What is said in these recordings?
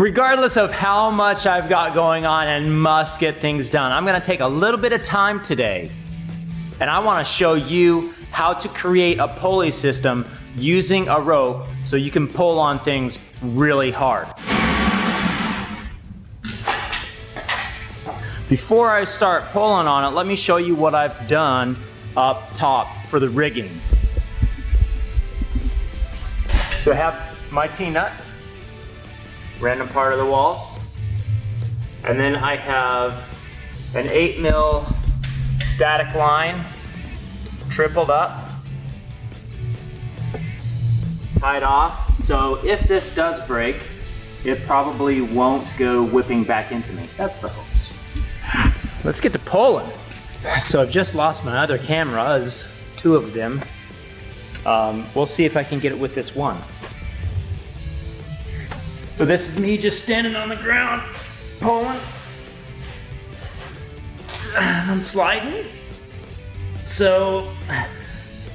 Regardless of how much I've got going on and must get things done, I'm gonna take a little bit of time today and I wanna show you how to create a pulley system using a rope so you can pull on things really hard. Before I start pulling on it, let me show you what I've done up top for the rigging. So I have my T-nut, random part of the wall, and then I have an 8mm static line, tripled up, tied off, so if this does break, it probably won't go whipping back into me. That's the hopes. Let's get to pulling. So I've just lost my other cameras, 2 of them. We'll see if I can get it with this one. So this is me just standing on the ground, pulling. I'm sliding. So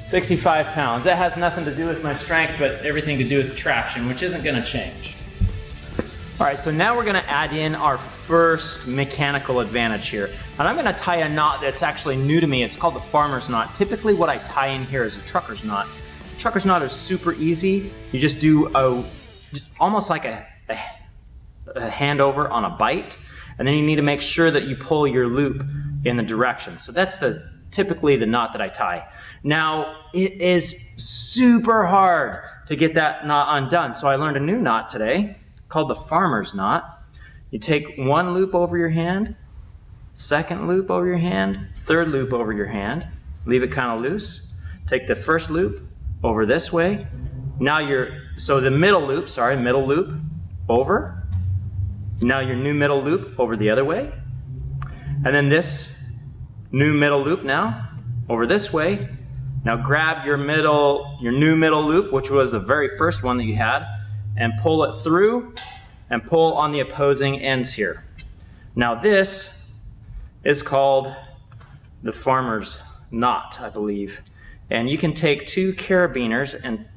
65 pounds. That has nothing to do with my strength, but everything to do with the traction, which isn't gonna change. All right, so now we're gonna add in our first mechanical advantage here. And I'm gonna tie a knot that's actually new to me. It's called the farmer's knot. Typically what I tie in here is a trucker's knot. Trucker's knot is super easy. You just do almost like a handover on a bite, and then you need to make sure that you pull your loop in the direction. So that's typically the knot that I tie. Now, it is super hard to get that knot undone. So I learned a new knot today called the farmer's knot. You take one loop over your hand, second loop over your hand, third loop over your hand, leave it kind of loose, take the first loop over this way. Now so the middle loop over. Now your new middle loop over the other way. And then this new middle loop now over this way. Now grab your new middle loop, which was the very first one that you had, and pull it through and pull on the opposing ends here. Now this is called the farmer's knot, I believe. And you can take 2 carabiners and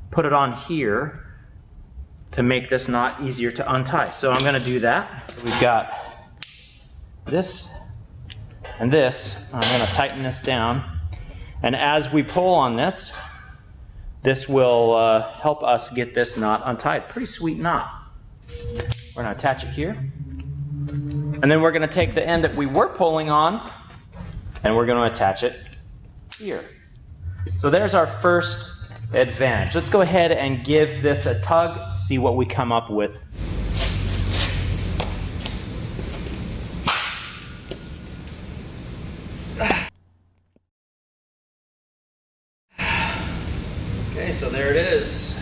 put it on here to make this knot easier to untie. So I'm gonna do that. We've got this and this. I'm gonna tighten this down. And as we pull on this, this will help us get this knot untied. Pretty sweet knot. We're gonna attach it here. And then we're gonna take the end that we were pulling on and we're gonna attach it here. So there's our first advantage. Let's go ahead and give this a tug, see what we come up with. Okay, so there it is.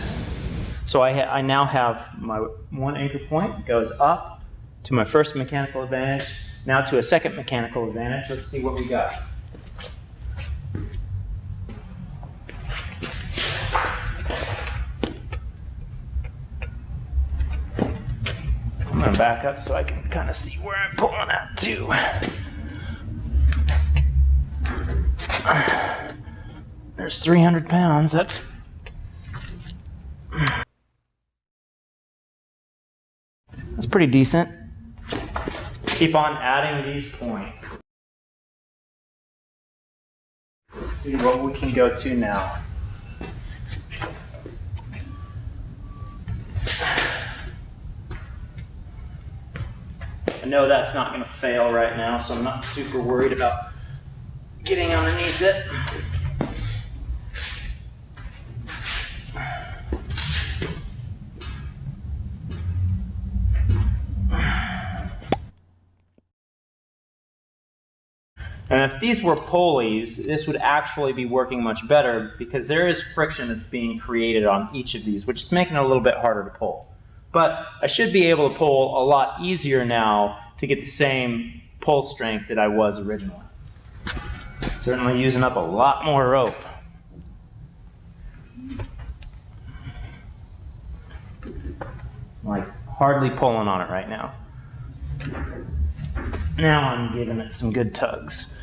So I now have my one anchor point, goes up to my first mechanical advantage, now to a second mechanical advantage. Let's see what we got. I'm gonna back up so I can kind of see where I'm pulling at too. There's 300 pounds, that's pretty decent. Keep on adding these points. Let's see what we can go to now. I know that's not going to fail right now, so I'm not super worried about getting underneath it. And if these were pulleys, this would actually be working much better because there is friction that's being created on each of these, which is making it a little bit harder to pull. But I should be able to pull a lot easier now to get the same pull strength that I was originally. Certainly using up a lot more rope. Like hardly pulling on it right now. Now I'm giving it some good tugs.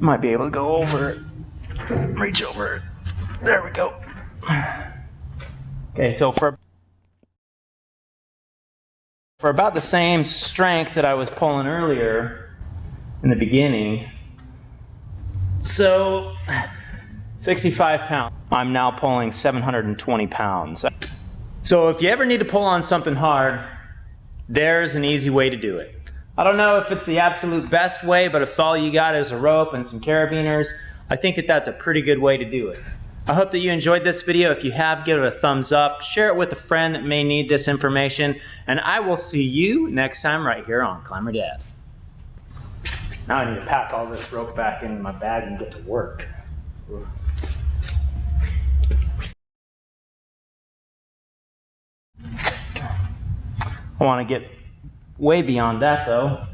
Might be able to go over it. Reach over it. There we go. Okay, so for about the same strength that I was pulling earlier in the beginning, so 65 pounds, I'm now pulling 720 pounds. So if you ever need to pull on something hard, there's an easy way to do it. I don't know if it's the absolute best way, but if all you got is a rope and some carabiners, I think that that's a pretty good way to do it. I hope that you enjoyed this video. If you have, give it a thumbs up, share it with a friend that may need this information, and I will see you next time right here on Climber Dad. Now I need to pack all this rope back into my bag and get to work. I want to get way beyond that though.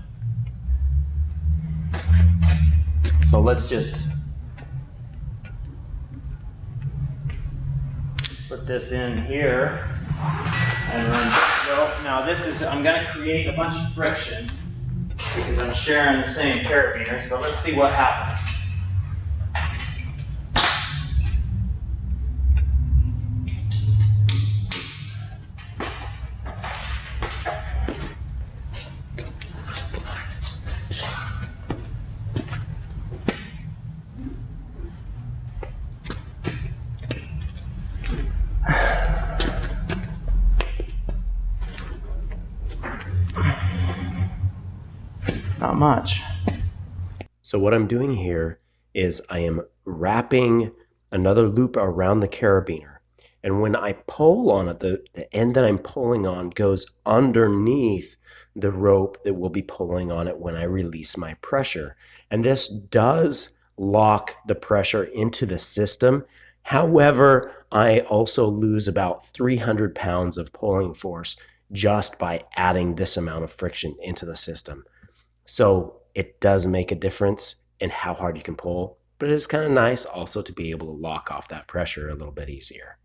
So let's just put this in here and run rope. Now this is, I'm going to create a bunch of friction because I'm sharing the same carabiners, but let's see what happens. Not much. So what I'm doing here is I am wrapping another loop around the carabiner. And when I pull on it, the end that I'm pulling on goes underneath the rope that will be pulling on it when I release my pressure. And this does lock the pressure into the system. However, I also lose about 300 pounds of pulling force just by adding this amount of friction into the system. So it does make a difference in how hard you can pull, but it is kind of nice also to be able to lock off that pressure a little bit easier.